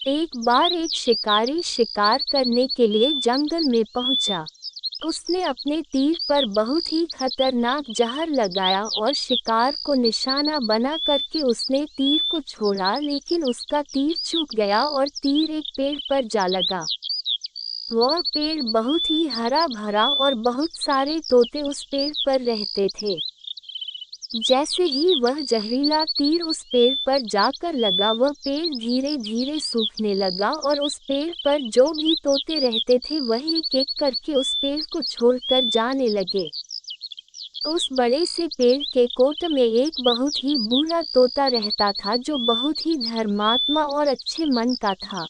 एक बार एक शिकारी शिकार करने के लिए जंगल में पहुंचा। उसने अपने तीर पर बहुत ही खतरनाक जहर लगाया और शिकार को निशाना बना करके उसने तीर को छोड़ा, लेकिन उसका तीर चूक गया और तीर एक पेड़ पर जा लगा। वह पेड़ बहुत ही हरा भरा और बहुत सारे तोते उस पेड़ पर रहते थे। जैसे ही वह जहरीला तीर उस पेड़ पर जाकर लगा, वह पेड़ धीरे धीरे सूखने लगा और उस पेड़ पर जो भी तोते रहते थे वह एक एक करके उस पेड़ को छोड़कर जाने लगे। उस बड़े से पेड़ के कोट में एक बहुत ही बूढ़ा तोता रहता था, जो बहुत ही धर्मात्मा और अच्छे मन का था।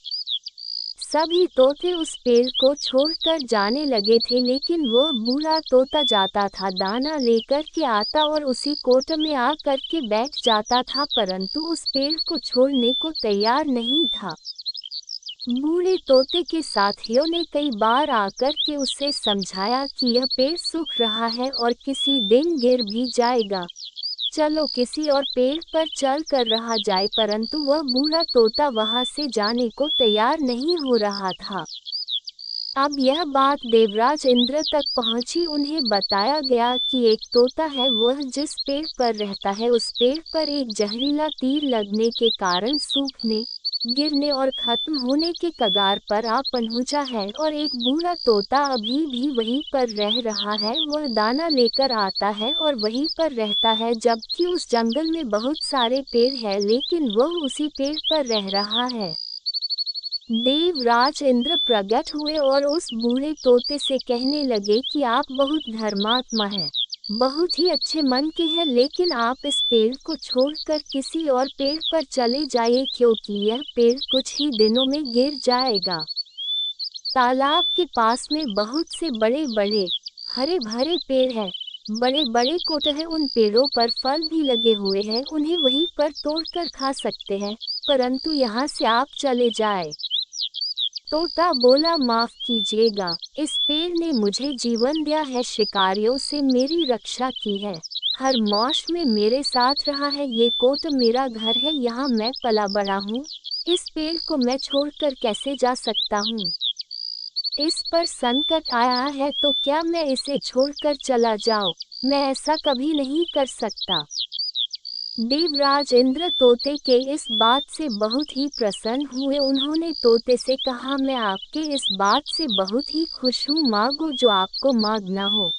सभी तोते उस पेड़ को छोड़कर जाने लगे थे, लेकिन वह बूढ़ा तोता जाता था, दाना लेकर के आता और उसी कोट में आ करके बैठ जाता था, परंतु उस पेड़ को छोड़ने को तैयार नहीं था। बूढ़े तोते के साथियों ने कई बार आकर के उसे समझाया कि यह पेड़ सूख रहा है और किसी दिन गिर भी जाएगा, चलो किसी और पेड़ पर चल कर रहा जाए, परंतु वह बूढ़ा तोता वहां से जाने को तैयार नहीं हो रहा था। अब यह बात देवराज इंद्र तक पहुंची। उन्हें बताया गया कि एक तोता है, वह जिस पेड़ पर रहता है उस पेड़ पर एक जहरीला तीर लगने के कारण सूखने, गिरने और खत्म होने के कगार पर आ पहुंचा है, और एक बूढ़ा तोता अभी भी वहीं पर रह रहा है। वह दाना लेकर आता है और वहीं पर रहता है, जबकि उस जंगल में बहुत सारे पेड़ हैं, लेकिन वह उसी पेड़ पर रह रहा है। देवराज इंद्र प्रकट हुए और उस बूढ़े तोते से कहने लगे कि आप बहुत धर्मात्मा हैं, बहुत ही अच्छे मन के हैं, लेकिन आप इस पेड़ को छोड़कर किसी और पेड़ पर चले जाइए, क्योंकि यह पेड़ कुछ ही दिनों में गिर जाएगा। तालाब के पास में बहुत से बड़े बड़े हरे भरे पेड़ हैं, बड़े बड़े कोट हैं, उन पेड़ों पर फल भी लगे हुए हैं, उन्हें वहीं पर तोड़कर खा सकते हैं, परंतु यहाँ से आप चले जाए। तोता बोला, माफ कीजिएगा, इस पेड़ ने मुझे जीवन दिया है, शिकारियों से मेरी रक्षा की है, हर मौसम में मेरे साथ रहा है, ये कोट मेरा घर है, यहाँ मैं पला बड़ा हूँ, इस पेड़ को मैं छोड़कर कैसे जा सकता हूँ। इस पर संकट आया है तो क्या मैं इसे छोड़कर चला जाऊँ? मैं ऐसा कभी नहीं कर सकता। देवराज इंद्र तोते के इस बात से बहुत ही प्रसन्न हुए। उन्होंने तोते से कहा, मैं आपके इस बात से बहुत ही खुश हूँ, मांगो जो आपको मांगना हो।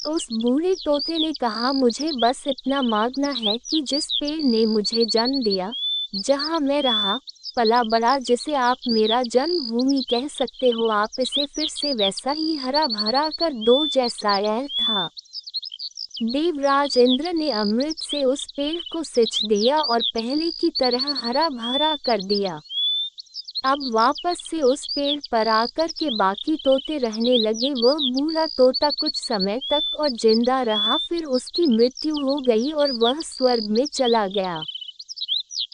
उस बूढ़े तोते ने कहा, मुझे बस इतना मांगना है कि जिस पेड़ ने मुझे जन्म दिया, जहाँ मैं रहा पला बड़ा, जिसे आप मेरा जन्मभूमि कह सकते हो, आप इसे फिर से वैसा ही हरा भरा कर दो जैसा यह था। देवराज इंद्र ने अमृत से उस पेड़ को सिंच दिया और पहले की तरह हरा भरा कर दिया। अब वापस से उस पेड़ पर आकर के बाकी तोते रहने लगे। वह बूढ़ा तोता कुछ समय तक और जिंदा रहा, फिर उसकी मृत्यु हो गई और वह स्वर्ग में चला गया।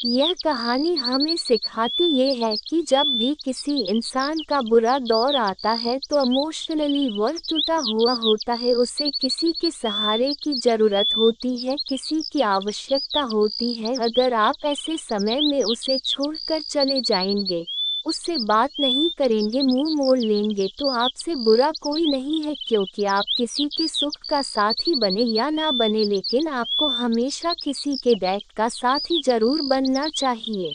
यह कहानी हमें सिखाती ये है कि जब भी किसी इंसान का बुरा दौर आता है तो इमोशनली वह टूटा हुआ होता है, उसे किसी के सहारे की ज़रूरत होती है, किसी की आवश्यकता होती है। अगर आप ऐसे समय में उसे छोड़कर चले जाएंगे, उससे बात नहीं करेंगे, मुंह मोड़ लेंगे, तो आपसे बुरा कोई नहीं है, क्योंकि आप किसी के सुख का साथी बने या ना बने, लेकिन आपको हमेशा किसी के दुख का साथी जरूर बनना चाहिए।